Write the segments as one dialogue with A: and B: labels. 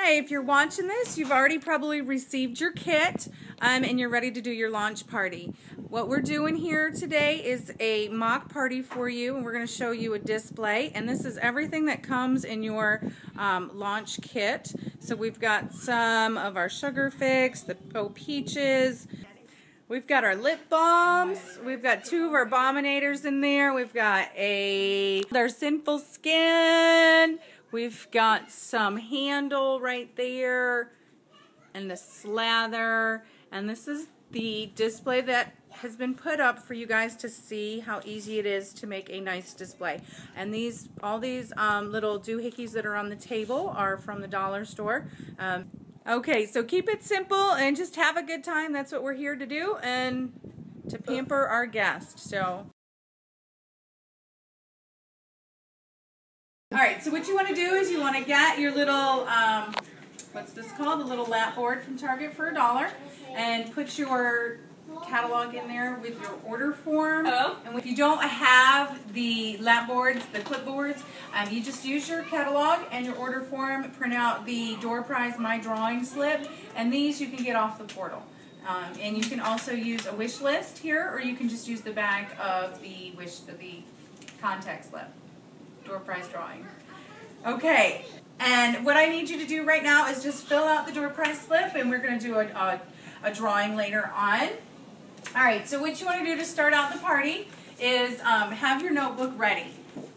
A: Hey, if you're watching this, you've already probably received your kit and you're ready to do your launch party. What we're doing here today is a mock party for you, and we're going to show you a display. And this is everything that comes in your launch kit. So we've got some of our sugar fix, the peaches. We've got our lip balms. We've got 2 of our abominators in there. We've got our sinful skin. We've got some handle right there and the slather. And this is the display that has been put up for you guys to see how easy it is to make a nice display. And all these little doohickeys that are on the table are from the dollar store. Okay, so keep it simple and just have a good time. That's what we're here to do, and to pamper our guest. So, all right, so what you want to do is you want to get your little, what's this called? A little lap board from Target for $1, and put your catalog in there with your order form. And if you don't have the lap boards, the clipboards, you just use your catalog and your order form, print out the door prize My Drawing slip, and these you can get off the portal. And you can also use a wish list here, or you can just use the back of the contact slip, door prize drawing. Okay, and what I need you to do right now is just fill out the door prize slip, and we're going to do a drawing later on. Alright, so what you want to do to start out the party is have your notebook ready.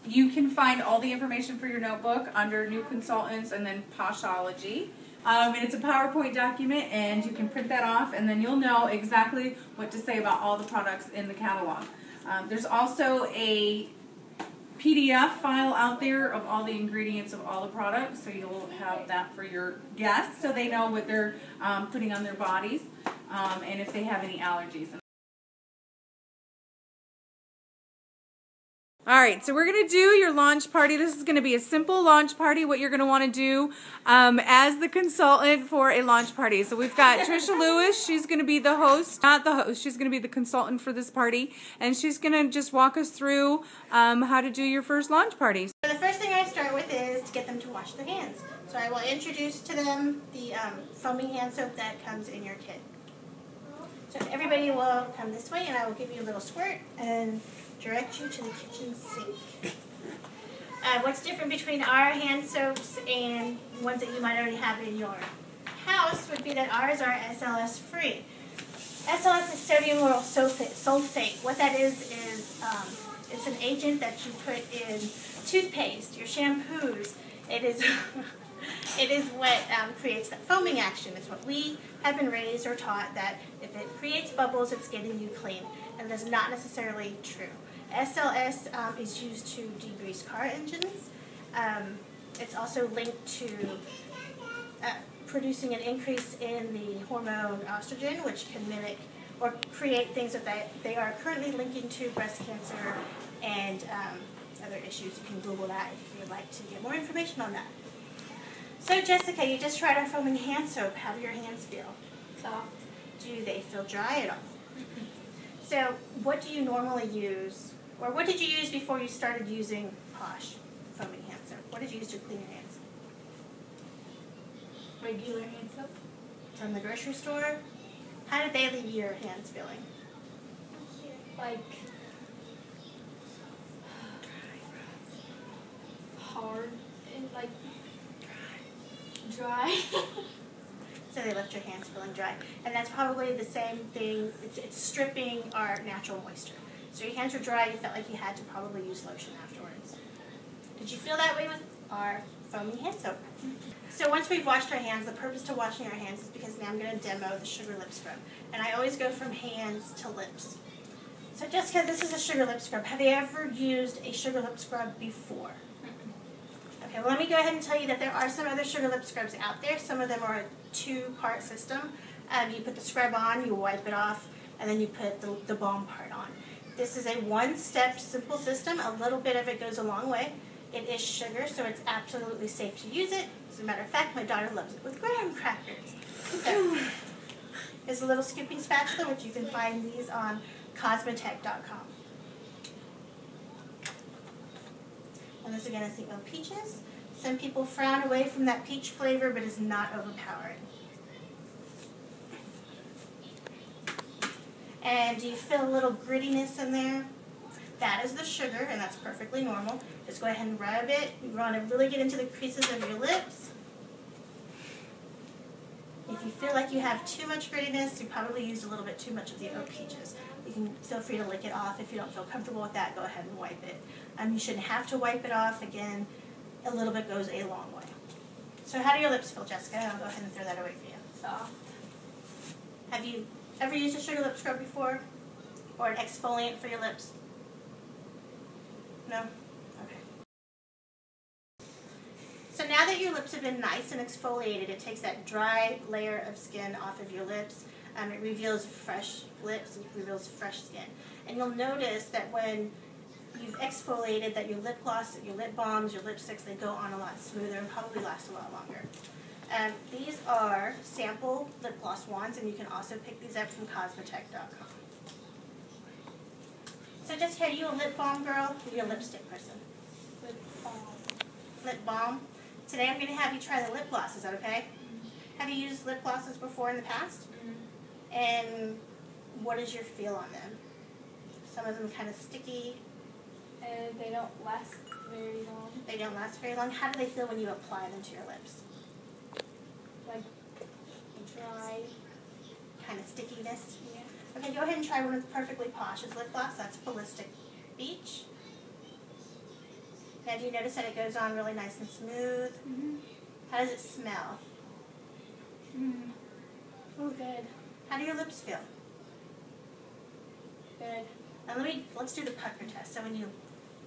A: You can find all the information for your notebook under New Consultants and then Poshology. And it's a PowerPoint document, and you can print that off, and then you'll know exactly what to say about all the products in the catalog. There's also a PDF file out there of all the ingredients of all the products, so you'll have that for your guests so they know what they're putting on their bodies and if they have any allergies. Alright, so we're going to do your launch party. This is going to be a simple launch party, what you're going to want to do as the consultant for a launch party. So we've got Trisha Lewis. She's going to be the host, not the host, she's going to be the consultant for this party. And she's going to just walk us through how to do your first launch party.
B: So the first thing I start with is to get them to wash their hands. So I will introduce to them the foaming hand soap that comes in your kit. So everybody will come this way, and I will give you a little squirt and direct you to the kitchen sink. What's different between our hand soaps and ones that you might already have in your house would be that ours are SLS free. SLS is sodium lauryl sulfate. What that is it's an agent that you put in toothpaste, your shampoos. It is it is what creates that foaming action. It's what we have been raised or taught, that if it creates bubbles, it's getting you clean. And that's not necessarily true. SLS is used to degrease car engines. It's also linked to producing an increase in the hormone estrogen, which can mimic or create things that they are currently linking to breast cancer and other issues. You can Google that if you would like to get more information on that. So Jessica, you just tried our foaming hand soap. How do your hands feel? Soft. Do they feel dry at all? So what do you normally use, or what did you use before you started using Posh foaming hand soap? What did you use to clean your hands?
C: Regular hand soap.
B: From the grocery store? How did they leave your hands feeling?
C: Like hard and like dry.
B: So they left your hands feeling dry. And that's probably the same thing. It's stripping our natural moisture. So your hands were dry, you felt like you had to probably use lotion afterwards. Did you feel that way with our foaming hand soap? So once we've washed our hands, the purpose to washing our hands is because now I'm going to demo the sugar lip scrub. And I always go from hands to lips. So Jessica, this is a sugar lip scrub. Have you ever used a sugar lip scrub before? Okay, well let me go ahead and tell you that there are some other sugar lip scrubs out there. Some of them are a 2-part system. You put the scrub on, you wipe it off, and then you put the balm part on. This is a 1-step simple system. A little bit of it goes a long way. It is sugar, so it's absolutely safe to use it. As a matter of fact, my daughter loves it with graham crackers. So, there's a little scooping spatula, which you can find these on cosmetech.com. And this again is the peaches. Some people frown away from that peach flavor, but it's not overpowering. And do you feel a little grittiness in there? That is the sugar, and that's perfectly normal. Just go ahead and rub it. You want to really get into the creases of your lips. If you feel like you have too much grittiness, you probably used a little bit too much of the oat peaches. You can feel free to lick it off. If you don't feel comfortable with that, go ahead and wipe it. You shouldn't have to wipe it off. Again, a little bit goes a long way. So how do your lips feel, Jessica? I'll go ahead and throw that away for you.
C: Soft.
B: Have you ever used a sugar lip scrub before? Or an exfoliant for your lips? No? Okay. So now that your lips have been nice and exfoliated, it takes that dry layer of skin off of your lips. It reveals fresh lips, it reveals fresh skin. And you'll notice that when you've exfoliated, that your lip gloss, your lip balms, your lipsticks, they go on a lot smoother and probably last a lot longer. These are sample lip gloss wands, and you can also pick these up from cosmetech.com. So Jessica, are you a lip balm girl or are you a lipstick person?
C: Lip balm.
B: Lip balm. Today I'm going to have you try the lip gloss. Is that okay? Have you used lip glosses before in the past? And what is your feel on them? Some of them kind of sticky.
C: And they don't last very long.
B: They don't last very long. How do they feel when you apply them to your lips?
C: Like dry.
B: Kind of stickiness?
C: Yeah.
B: Okay, go ahead and try one of Perfectly Posh's lip gloss. That's Ballistic Beach. Now do you notice that it goes on really nice and smooth? How does it smell?
C: Oh, good.
B: How do your lips feel?
C: Good.
B: Now let's do the pucker test. So when you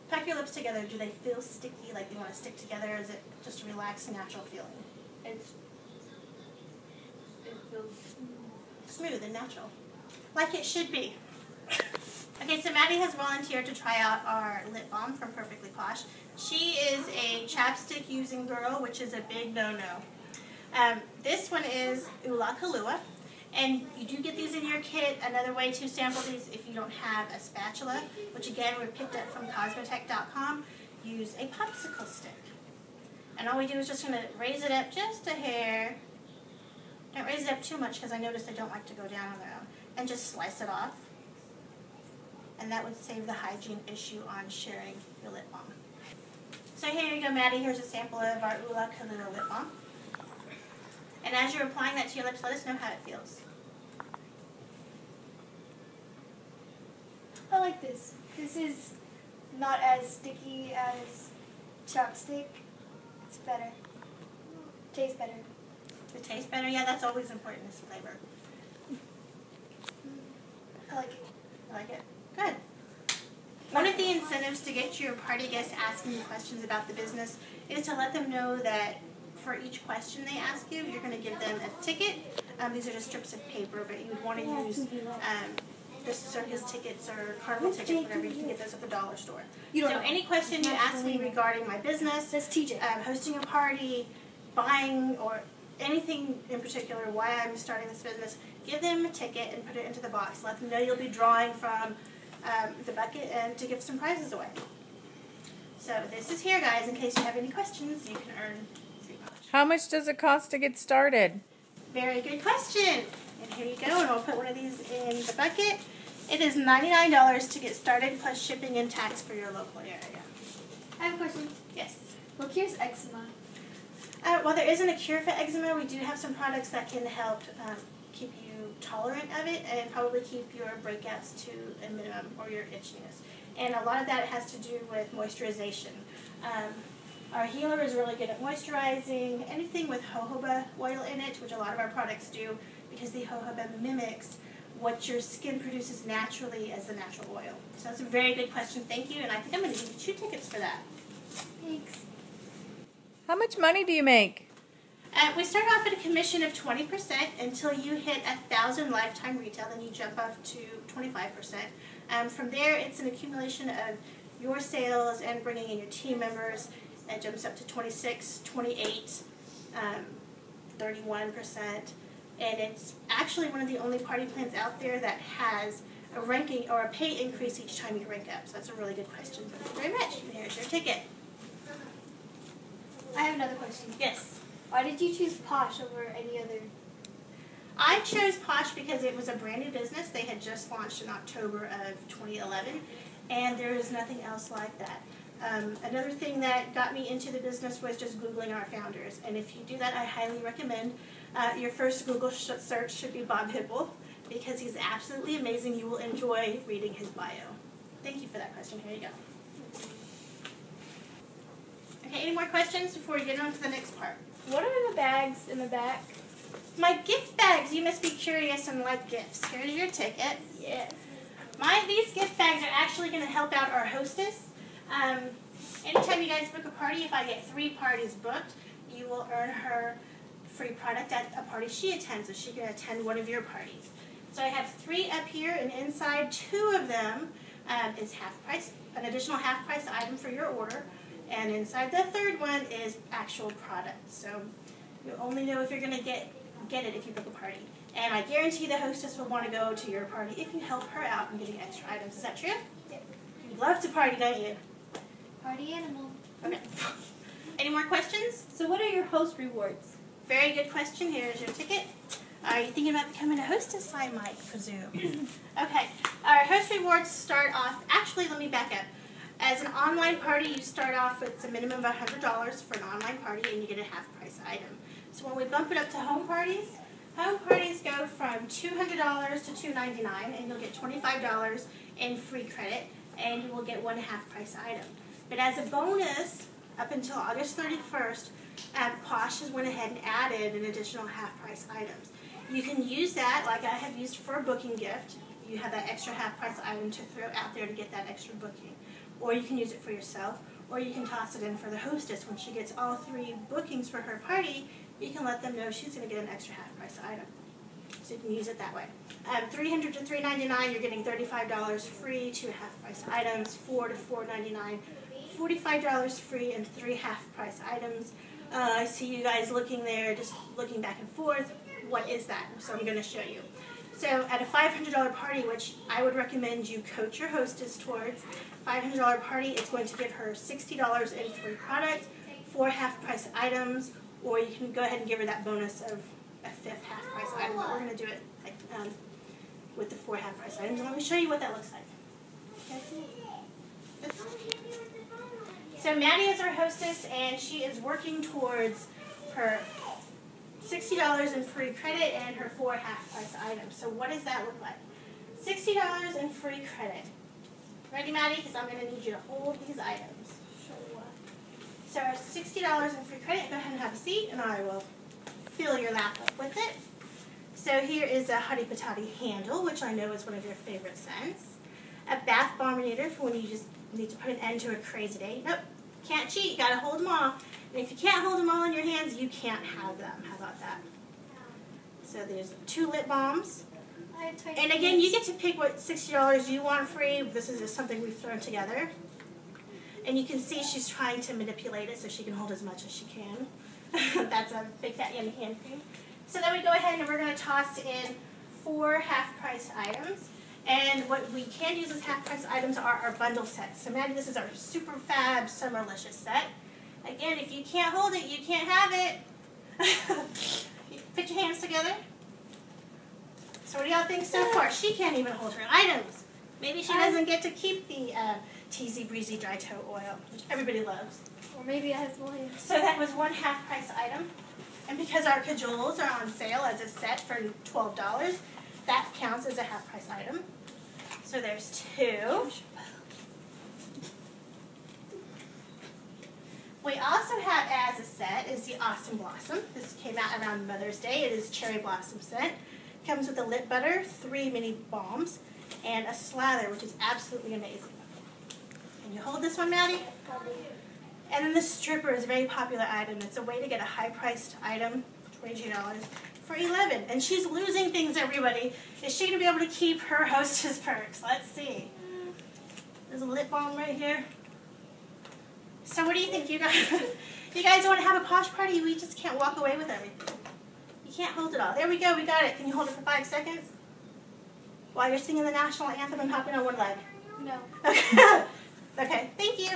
B: pucker your lips together, do they feel sticky, like they want to stick together, or is it just a relaxed, natural feeling?
C: It feels
B: Smooth and natural. Like it should be. Okay, so Maddie has volunteered to try out our lip balm from Perfectly Posh. She is a chapstick using girl, which is a big no-no. This one is Ula Kalua, and you do get these in your kit. Another way to sample these if you don't have a spatula, which again we picked up from cosmetech.com, use a popsicle stick. And all we do is just going to raise it up just a hair. Don't raise it up too much because I noticed they don't like to go down on their own. And just slice it off. And that would save the hygiene issue on sharing your lip balm. So here you go, Maddie. Here's a sample of our Ula Kalua lip balm. And as you're applying that to your lips, let us know how it feels.
C: I like this. This is not as sticky as chapstick. It's better. Tastes better.
B: It tastes better? Yeah, that's always important, is flavor.
C: I like it.
B: I like it. Good. One of the incentives to get your party guests asking you questions about the business is to let them know that for each question they ask you, you're going to give them a ticket. These are just strips of paper, but you would want to use the circus tickets or carnival tickets, whatever. You can get those at the dollar store. So any question you ask me regarding my business, hosting a party, buying, or anything in particular, why I'm starting this business, give them a ticket and put it into the box. Let them know you'll be drawing from the bucket and to give some prizes away. So this is here, guys. In case you have any questions, you can earn $3.
A: How much does it cost to get started?
B: Very good question. And here you go, and we'll put one of these in the bucket. It is $99 to get started, plus shipping and tax for your local area.
C: I have a question.
B: Yes.
C: What cures eczema?
B: While there isn't a cure for eczema, we do have some products that can help keep you tolerant of it and probably keep your breakouts to a minimum, or your itchiness. And a lot of that has to do with moisturization. Our healer is really good at moisturizing anything with jojoba oil in it, which a lot of our products do, because the jojoba mimics what your skin produces naturally as the natural oil. So that's a very good question. Thank you, and I think I'm going to give you 2 tickets for that.
C: Thanks.
A: How much money do you make?
B: We start off at a commission of 20% until you hit 1,000 lifetime retail, then you jump up to 25%. From there, it's an accumulation of your sales and bringing in your team members. That jumps up to 26, 28, 31%. And it's actually one of the only party plans out there that has a ranking or a pay increase each time you rank up. So that's a really good question. Thank you very much. And here's your ticket.
C: I have another question.
B: Yes.
C: Why did you choose Posh over any other?
B: I chose Posh because it was a brand new business. They had just launched in October of 2011, and there is nothing else like that. Another thing that got me into the business was just Googling our founders, and if you do that, I highly recommend your first Google search should be Bob Hipple, because he's absolutely amazing. You will enjoy reading his bio. Thank you for that question. Here you go. Okay, any more questions before we get on to the next part?
C: What are the bags in the back?
B: My gift bags. You must be curious and like gifts. Here's your ticket.
C: Yes.
B: These gift bags are actually going to help out our hostess. Anytime you guys book a party, if I get 3 parties booked, you will earn her free product at a party she attends, so she can attend one of your parties. So I have 3 up here, and inside 2 of them is half price, an additional half price item for your order, and inside the 3rd one is actual product. So you'll only know if you're going to get it if you book a party. And I guarantee the hostess will want to go to your party if you help her out in getting extra items. Is that true?
C: Yep.
B: You love to party, don't you?
C: Party animal.
B: Okay. Any more questions?
C: So what are your host rewards?
B: Very good question. Here's your ticket. Are you thinking about becoming a hostess, I might presume? Okay. Our host rewards start off, actually, let me back up. As an online party, you start off with a minimum of $100 for an online party, and you get a half price item. So when we bump it up to home parties go from $200 to $299, and you'll get $25 in free credit, and you will get 1 half price item. But as a bonus, up until August 31st, Posh has went ahead and added an additional half price items. You can use that, like I have used for a booking gift. You have that extra half price item to throw out there to get that extra booking. Or you can use it for yourself, or you can toss it in for the hostess. When she gets all 3 bookings for her party, you can let them know she's going to get an extra half price item. So you can use it that way. $300 to $399, you're getting $35 free, 2 half price items. $4 to $499, $45 free, and 3 half price items. I see you guys looking there, just looking back and forth. What is that? So I'm going to show you. So at a $500 party, which I would recommend you coach your hostess towards, $500 party, it's going to give her $60 in free product, 4 half price items, or you can go ahead and give her that bonus of a 5th half price item. But we're going to do it like, with the 4 half price items. And let me show you what that looks like. So Maddie is our hostess, and she is working towards her $60 in free credit and her 4 half price items. So what does that look like? $60 in free credit. Ready, Maddie? Because I'm going to need you to hold these items. So our $60 in free credit, go ahead and have a seat, and I will fill your lap up with it. So here is a Hottie Patati handle, which I know is one of your favorite scents. A bath bombinator for when you just need to put an end to a crazy day. Nope, can't cheat, you gotta hold them all. And if you can't hold them all in your hands, you can't have them. How about that? So there's 2 lip balms. And again, you get to pick what $60 you want free. This is just something we've thrown together. And you can see she's trying to manipulate it so she can hold as much as she can. That's a big fat yummy hand cream. So then we go ahead and we're going to toss in 4 half price items. And what we can use as half price items are our bundle sets. So Maddie, this is our Super Fab Summerlicious set. Again, if you can't hold it, you can't have it. Put your hands together. So what do y'all think so far? She can't even hold her items. Maybe she doesn't get to keep the Teasy Breezy Dry Toe Oil, which everybody loves.
C: Or maybe it has more.
B: So that was 1 half price item. And because our cajoles are on sale as a set for $12, that counts as a half price item. So there's 2. We also have as a set is the Awesome Blossom. This came out around Mother's Day. It is Cherry Blossom scent. Comes with a lip butter, 3 mini balms, and a slather, which is absolutely amazing. Can you hold this one, Maddie? And then the stripper is a very popular item. It's a way to get a high-priced item, $22, for $11. And she's losing things, everybody. Is she going to be able to keep her hostess perks? Let's see. There's a lip balm right here. So what do you think, you guys? You guys want to have a posh party? We just can't walk away with everything. You can't hold it all. There we go. We got it. Can you hold it for 5 seconds? While you're singing the national anthem and hopping on one leg?
C: No.
B: Okay. Okay, thank you.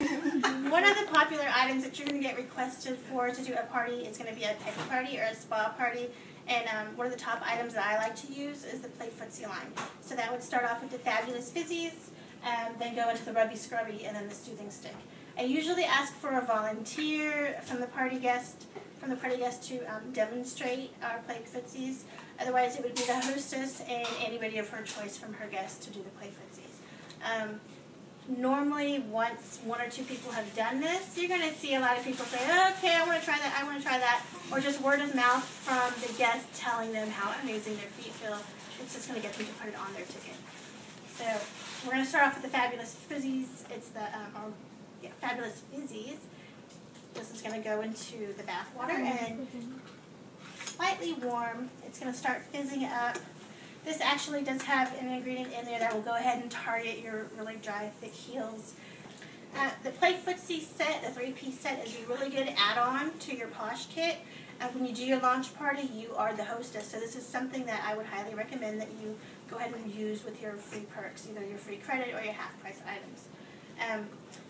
B: One of the popular items that you're going to get requested for to do a party is going to be a pedi party or a spa party. And one of the top items that I like to use is the Play Footsie line. So that would start off with the Fabulous Fizzies, then go into the Rubby Scrubby, and then the Soothing Stick. I usually ask for a volunteer from the party guest to demonstrate our Play Footsies. Otherwise, it would be the hostess and anybody of her choice from her guests to do the Play Footsies. Normally, once one or two people have done this, you're going to see a lot of people say, okay, I want to try that, I want to try that, or just word of mouth from the guests telling them how amazing their feet feel. It's just going to get them to put it on their ticket. So we're going to start off with the Fabulous Fizzies. It's the Fabulous Fizzies. This is going to go into the bath water and slightly warm. It's going to start fizzing up. This actually does have an ingredient in there that will go ahead and target your really dry, thick heels. The Play Footsie set, the 3-piece set, is a really good add-on to your Posh kit. When you do your launch party, you are the hostess. So this is something that I would highly recommend that you go ahead and use with your free perks, either your free credit or your half-price items.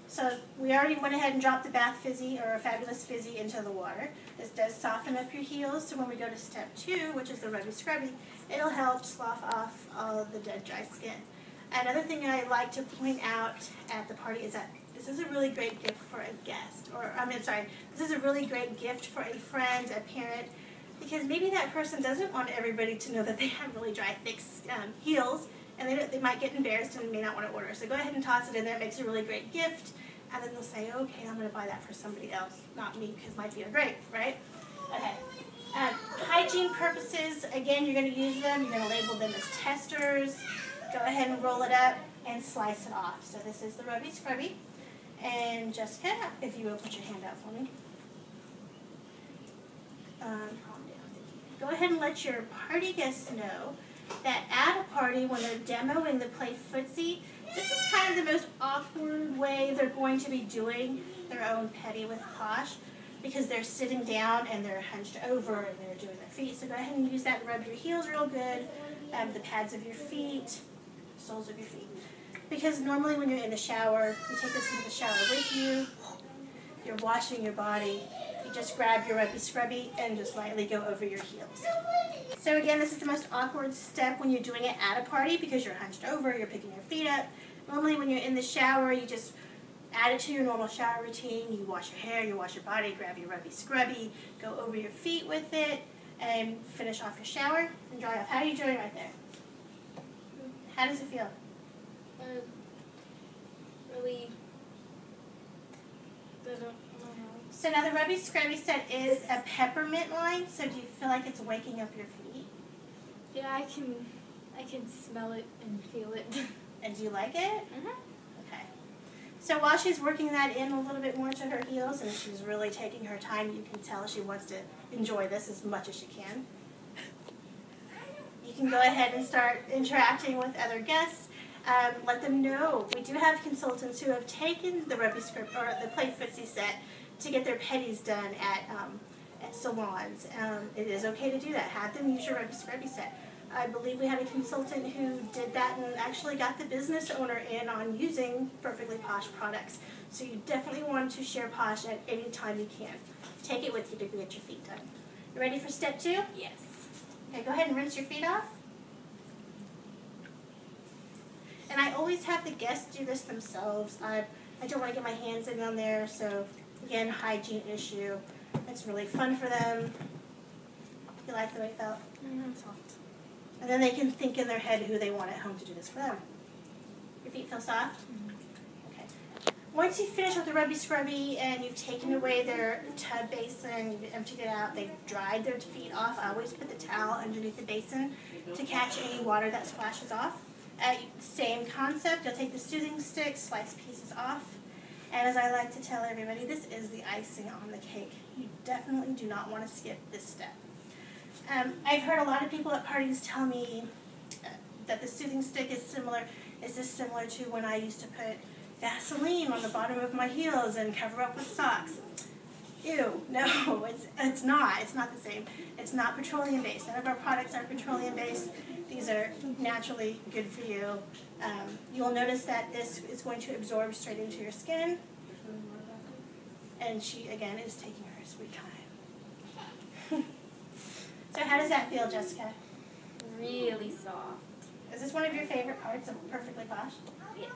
B: So we already went ahead and dropped the Bath Fizzy or a Fabulous Fizzy into the water. This does soften up your heels, so when we go to step 2, which is the Rubby Scrubby, it'll help slough off all of the dead, dry skin. Another thing I like to point out at the party is that this is a really great gift for a guest, this is a really great gift for a friend, a parent, because maybe that person doesn't want everybody to know that they have really dry, thick heels, and they might get embarrassed and may not want to order. So go ahead and toss it in there. It makes a really great gift. And then they'll say, okay, I'm going to buy that for somebody else, not me, because my feet are great, right? Okay. Hygiene purposes, again, you're going to use them. You're going to label them as testers. Go ahead and roll it up and slice it off. So this is the Rubby Scrubby. And Jessica, if you will put your hand out for me. Calm down. Go ahead and let your party guests know that at a party, when they're demoing the Play Footsie, this is kind of the most awkward way they're going to be doing their own petty with Posh, because they're sitting down and they're hunched over and they're doing their feet. So go ahead and use that and rub your heels real good, the pads of your feet, soles of your feet. Because normally when you're in the shower, you take this into the shower with you, you're washing your body, you just grab your Rubby Scrubby and just lightly go over your heels. So again, this is the most awkward step when you're doing it at a party because you're hunched over, you're picking your feet up. Normally when you're in the shower, you just add it to your normal shower routine. You wash your hair, you wash your body, grab your Rubby Scrubby, go over your feet with it, and finish off your shower and dry off. How are you doing right there? How does it feel?
C: Really.
B: So now the Rubby Scrubby set is a peppermint line, so do you feel like it's waking up your feet?
C: Yeah, I can smell it and feel it.
B: And do you like it?
C: Mm-hmm.
B: Okay. So while she's working that in a little bit more to her heels, and she's really taking her time, you can tell she wants to enjoy this as much as she can. You can go ahead and start interacting with other guests. Let them know. We do have consultants who have taken the Rubby Scrubby or the Play Footsie set to get their petties done at salons. It is okay to do that. Have them use your Rubby Scrubby set. I believe we had a consultant who did that and actually got the business owner in on using Perfectly Posh products. So you definitely want to share Posh at any time you can. Take it with you to get your feet done. You ready for step 2?
C: Yes.
B: Okay, go ahead and rinse your feet off. And I always have the guests do this themselves. I don't want to get my hands in on there, so again, hygiene issue. It's really fun for them. You like the way it felt?
C: Mm-hmm.
B: Soft. And then they can think in their head who they want at home to do this for them. Your feet feel soft?
C: Mm-hmm.
B: Okay. Once you finish with the Rubby Scrubby and you've taken away their tub basin, you've emptied it out, they've dried their feet off, I always put the towel underneath the basin to catch any water that splashes off. Same concept, you'll take the Soothing Stick, slice pieces off, and as I like to tell everybody, this is the icing on the cake. You definitely do not want to skip this step. I've heard a lot of people at parties tell me that the Soothing Stick is similar. Is this similar to when I used to put Vaseline on the bottom of my heels and cover up with socks? Ew, no, it's not. It's not the same. It's not petroleum-based. None of our products are petroleum-based. These are naturally good for you. You'll notice that this is going to absorb straight into your skin. And she, again, is taking her sweet time. So how does that feel, Jessica?
C: Really soft.
B: Is this one of your favorite parts of Perfectly Posh?
C: Yes.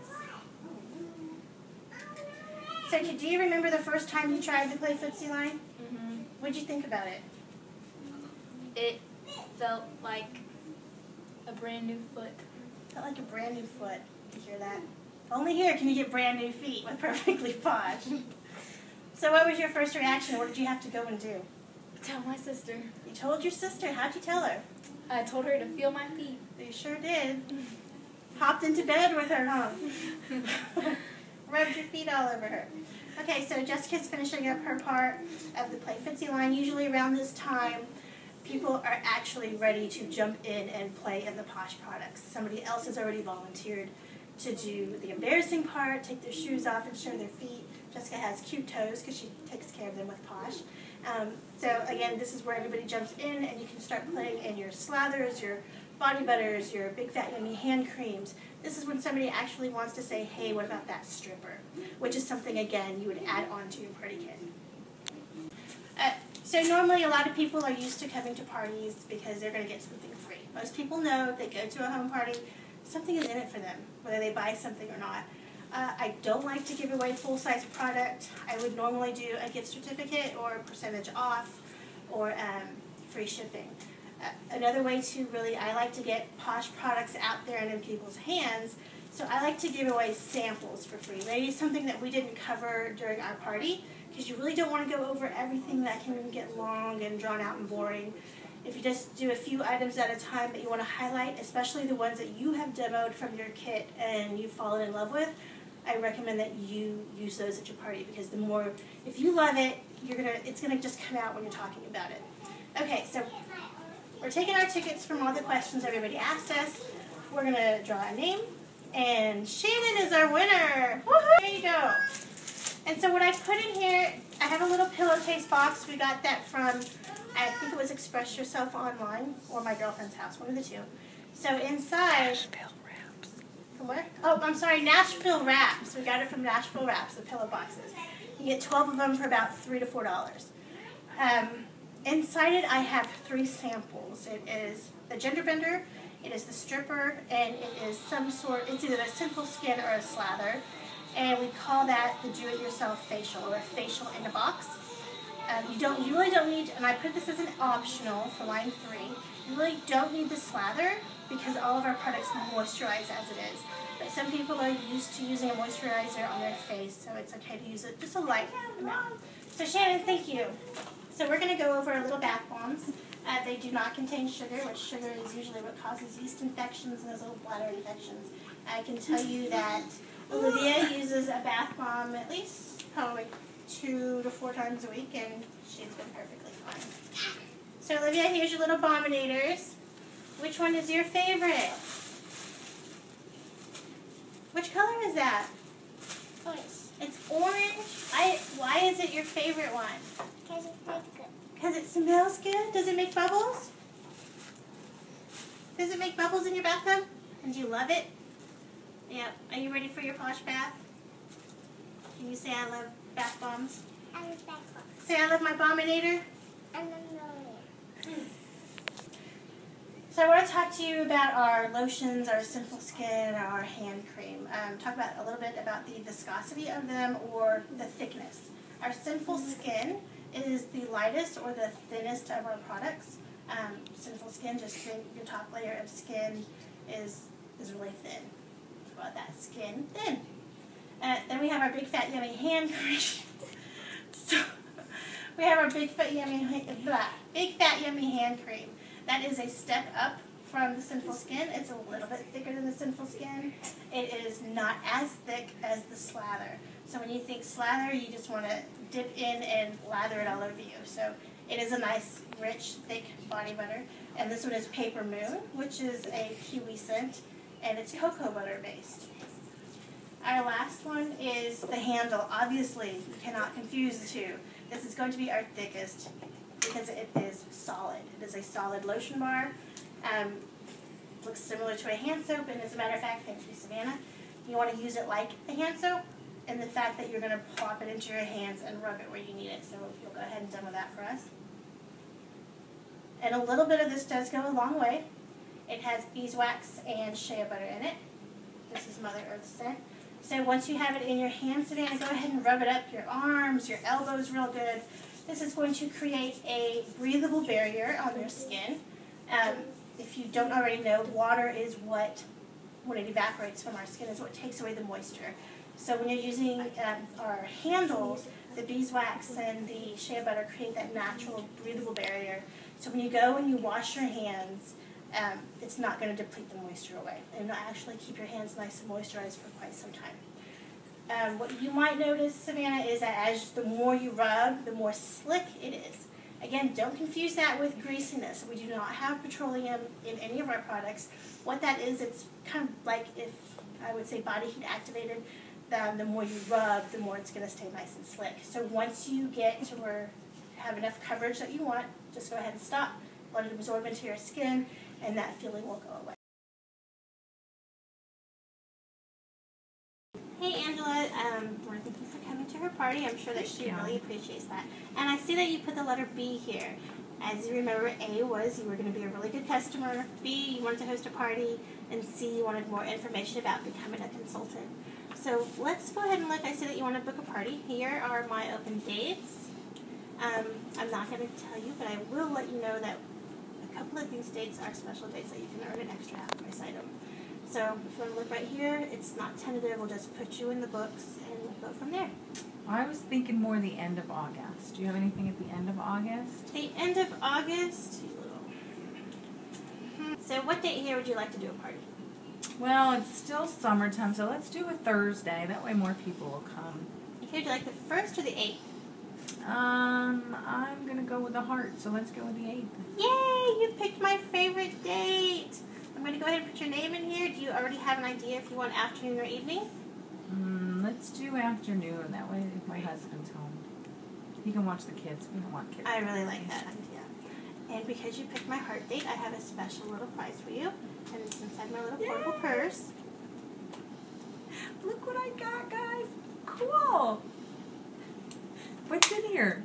B: So do you remember the first time you tried the Play Footsie line?
C: Mm-hmm.
B: What did you think about it?
C: It felt like a brand new foot.
B: Felt like a brand new foot. You hear that? Only here can you get brand new feet with Perfectly Posh. So what was your first reaction? What did you have to go and do?
C: Tell my sister.
B: You told your sister. How'd you tell her?
C: I told her to feel my feet.
B: You sure did. Hopped into bed with her, huh? Rubbed your feet all over her. Okay, so Jessica's finishing up her part of the Play Footsie line. Usually around this time, people are actually ready to jump in and play in the Posh products. Somebody else has already volunteered to do the embarrassing part, take their shoes off and show their feet. Jessica has cute toes because she takes care of them with Posh. So again, this is where everybody jumps in and you can start playing in your slathers, your body butters, your big fat yummy hand creams. This is when somebody actually wants to say, hey, what about that stripper? Which is something, again, you would add on to your party kit. So normally a lot of people are used to coming to parties because they're going to get something free. Most people know if they go to a home party, something is in it for them, whether they buy something or not. I don't like to give away full-size product. I would normally do a gift certificate or a percentage off or free shipping. Another way to really, I like to get Posh products out there and in people's hands, so I like to give away samples for free. Maybe something that we didn't cover during our party, because you really don't want to go over everything that can get long and drawn out and boring. If you just do a few items at a time that you want to highlight, especially the ones that you have demoed from your kit and you've fallen in love with, I recommend that you use those at your party, because the more, if you love it, it's gonna just come out when you're talking about it. Okay, so we're taking our tickets from all the questions everybody asked us. We're gonna draw a name, and Shannon is our winner. Woohoo! There you go. And so what I put in here, I have a little pillowcase box. We got that from, I think it was Express Yourself Online or my girlfriend's house, one of the two. So inside. Where? Oh, I'm sorry, Nashville Wraps. We got it from Nashville Wraps, the pillow boxes. You get 12 of them for about $3 to $4. Inside it, I have 3 samples. It is the gender bender, it is the stripper, and it is some sort, it's either a Sinful Skin or a slather. And we call that the do-it-yourself facial, or a facial in a box. You really don't need, and I put this as an optional for line 3, you really don't need the slather because all of our products moisturize as it is. But some people are used to using a moisturizer on their face, so it's okay to use it just a light amount. So Shannon, thank you. So we're going to go over our little bath bombs. They do not contain sugar, which sugar is usually what causes yeast infections and those little bladder infections. I can tell you that Olivia uses a bath bomb at least probably 2 to 4 times a week, and she's been perfectly fine. So Olivia, here's your little bombinators. Which one is your favorite? Which color is that?
C: Orange.
B: It's orange. Why is it your favorite one?
C: Because it smells good.
B: Because it smells good? Does it make bubbles? Does it make bubbles in your bathtub? And do you love it? Yeah. Are you ready for your Posh bath? Can you say I love bath bombs?
C: I love bath bombs.
B: Say I love my bombinator?
C: I love it.
B: So I want to talk to you about our lotions, our Sinful Skin, our hand cream. Talk about a little bit about the viscosity of them or the thickness. Our Sinful Skin is the lightest or the thinnest of our products. Sinful Skin, just think your top layer of skin is really thin. Talk about that skin thin. Then we have our Big Fat Yummy hand cream. So we have our Big Fat Yummy hand cream. That is a step up from the Sinful Skin. It's a little bit thicker than the Sinful Skin. It is not as thick as the slather. So when you think slather, you just want to dip in and lather it all over you. So it is a nice, rich, thick body butter. And this one is Paper Moon, which is a kiwi scent, and it's cocoa butter based. Our last one is the handle. Obviously, you cannot confuse the two. This is going to be our thickest because it is solid. It is a solid lotion bar. looks similar to a hand soap, and as a matter of fact, thank you, Savannah, you want to use it like a hand soap, and the fact that you're going to plop it into your hands and rub it where you need it. So if you'll go ahead and demo that for us. And a little bit of this does go a long way. It has beeswax and shea butter in it. This is Mother Earth scent. So once you have it in your hands, Savannah, go ahead and rub it up your arms, your elbows real good. This is going to create a breathable barrier on your skin. If you don't already know, water is what, when it evaporates from our skin, is what takes away the moisture. So when you're using our handles, the beeswax and the shea butter create that natural breathable barrier. So when you go and you wash your hands, it's not going to deplete the moisture away. And it'll actually keep your hands nice and moisturized for quite some time. What you might notice, Savannah, is that as the more you rub, the more slick it is. Again, don't confuse that with greasiness. We do not have petroleum in any of our products. What that is, it's kind of like, if I would say body heat activated, the more you rub, the more it's going to stay nice and slick. So once you get to where you have enough coverage that you want, just go ahead and stop, let it absorb into your skin, and that feeling will go away. Hey Angela, I want to thank you for coming to her party. I'm sure that she really appreciates that. And I see that you put the letter B here. As you remember, A was you were going to be a really good customer, B, you wanted to host a party, and C, you wanted more information about becoming a consultant. So let's go ahead and look. I see that you want to book a party. Here are my open dates. I'm not going to tell you, but I will let you know that a couple of these dates are special dates that you can earn an extra half-price item. So if you want to look right here, it's not tentative. We'll just put you in the books and we'll go from there.
A: I was thinking more the end of August. Do you have anything at the end of August?
B: The end of August. So what date here would you like to do a party?
A: Well, it's still summertime, so let's do a Thursday. That way more people will come.
B: Okay, would you like the 1st or the 8th?
A: I'm going to go with the heart, so let's go with the 8th.
B: Yay! You picked my favorite date! I'm going to go ahead and put your name in here. Do you already have an idea if you want afternoon or evening?
A: Let's do afternoon. That way if my husband's home, he can watch the kids. We don't want kids.
B: I really like that idea. And because you picked my heart date, I have a special little prize for you. And it's inside my little portable purse.
A: Look what I got, guys. Cool. What's in here?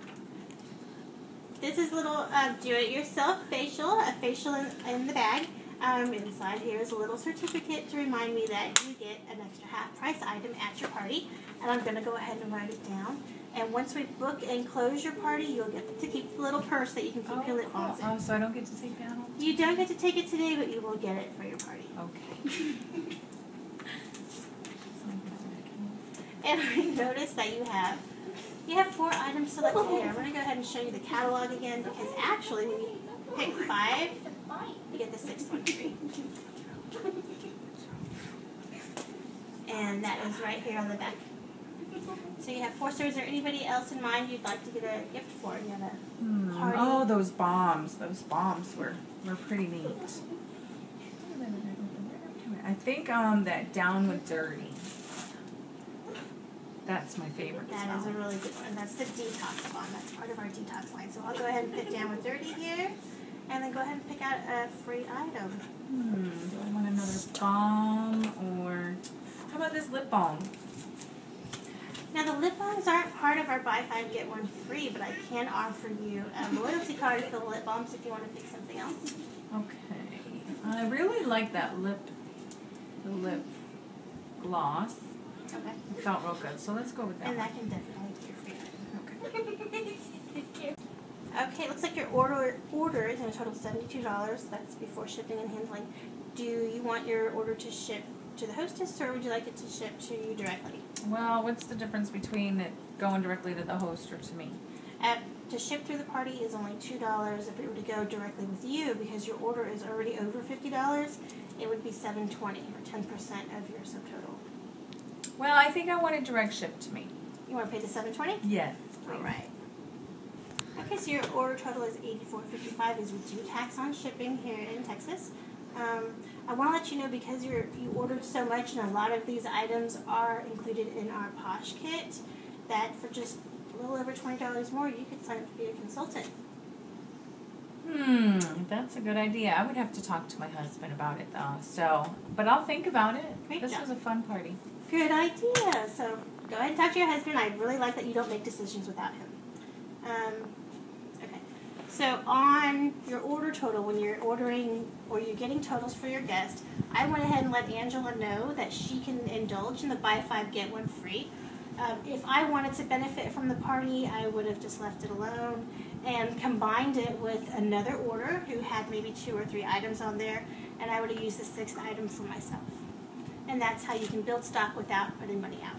B: This is a little do-it-yourself facial, a facial in the bag. Inside here is a little certificate to remind me that you get an extra half-price item at your party. And I'm going to go ahead and write it down. And once we book and close your party, you'll get to keep the little purse that you can keep your lip balms in.
A: Oh, so I don't get to take that home?
B: You don't get to take it today, but you will get it for your party.
A: Okay.
B: And I noticed that you have 4 items selected here. I'm going to go ahead and show you the catalog again, because actually when you pick 5, you get the 6th one free. And that is right here on the back. So you have 4 stores. Is there anybody else in mind you'd like to get a gift for? You have a party?
A: Oh, those bombs. Those bombs were pretty neat. I think that Down with Dirty. That's my favorite.
B: That is a really good one. That's the detox bomb. That's part of our detox line. So I'll go ahead and put Down with Dirty here. And then go ahead and pick out a free item.
A: Do I want another balm or... How about this lip balm?
B: Now the lip balms aren't part of our buy 5 get 1 free, but I can offer you a loyalty card for the lip balms if you want to pick something else.
A: Okay. I really like that lip gloss.
B: Okay.
A: It felt real good, so let's go with that.
B: And
A: one.
B: that can definitely be your free item.
A: Okay.
B: Thank you. Okay, it looks like your order is in a total of $72. That's before shipping and handling. Do you want your order to ship to the hostess, or would you like it to ship to you directly?
A: Well, what's the difference between it going directly to the host or to me?
B: To ship through the party is only $2. If it were to go directly with you, because your order is already over $50, it would be $7.20 or 10% of your subtotal.
A: Well, I think I want it direct shipped to me.
B: You want to pay the $7.20?
A: Yes, please.
B: All right. Okay, so your order total is $84.55 is with due tax on shipping here in Texas. I want to let you know, because you ordered so much and a lot of these items are included in our Posh kit, that for just a little over $20 more, you could sign up to be a consultant.
A: That's a good idea. I would have to talk to my husband about it though. So, but I'll think about it.
B: Great
A: This
B: job.
A: was a fun party.
B: Good idea. So go ahead and talk to your husband. I really like that you don't make decisions without him. Okay. So on your order total, when you're ordering or you're getting totals for your guest, I went ahead and let Angela know that she can indulge in the buy 5 get 1 free. If I wanted to benefit from the party, I would have just left it alone and combined it with another order who had maybe 2 or 3 items on there, and I would have used the 6th item for myself. And that's how you can build stock without putting money out.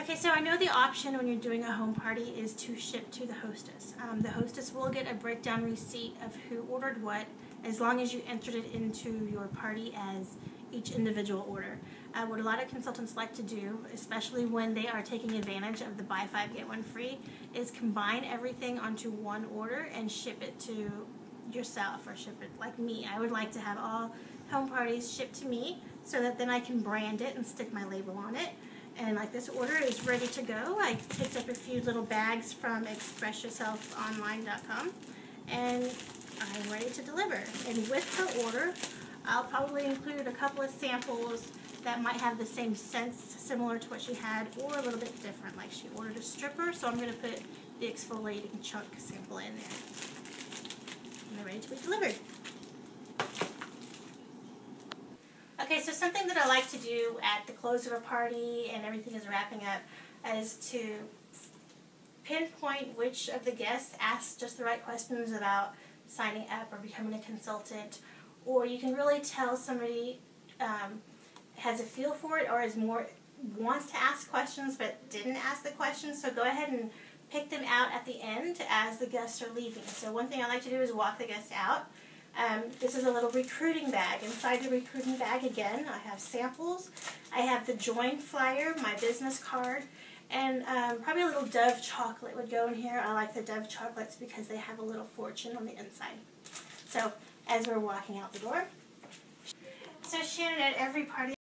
B: Okay, so I know the option when you're doing a home party is to ship to the hostess. The hostess will get a breakdown receipt of who ordered what, as long as you entered it into your party as each individual order. What a lot of consultants like to do, especially when they are taking advantage of the buy 5 get 1 free, is combine everything onto one order and ship it to yourself, or ship it like me. I would like to have all home parties shipped to me so that then I can brand it and stick my label on it. And like this order is ready to go. I picked up a few little bags from expressyourselfonline.com and I'm ready to deliver. And with her order, I'll probably include a couple of samples that might have the same scents similar to what she had or a little bit different. Like she ordered a stripper, so I'm going to put the exfoliating chunk sample in there. And they're ready to be delivered. Okay, so something that I like to do at the close of a party and everything is wrapping up is to pinpoint which of the guests asked just the right questions about signing up or becoming a consultant, or you can really tell somebody has a feel for it or is more wants to ask questions but didn't ask the questions. So go ahead and pick them out at the end as the guests are leaving. So one thing I like to do is walk the guests out. This is a little recruiting bag. Inside the recruiting bag, again, I have samples. I have the join flyer, my business card, and probably a little Dove chocolate would go in here. I like the Dove chocolates because they have a little fortune on the inside. So as we're walking out the door. So Shannon, at every party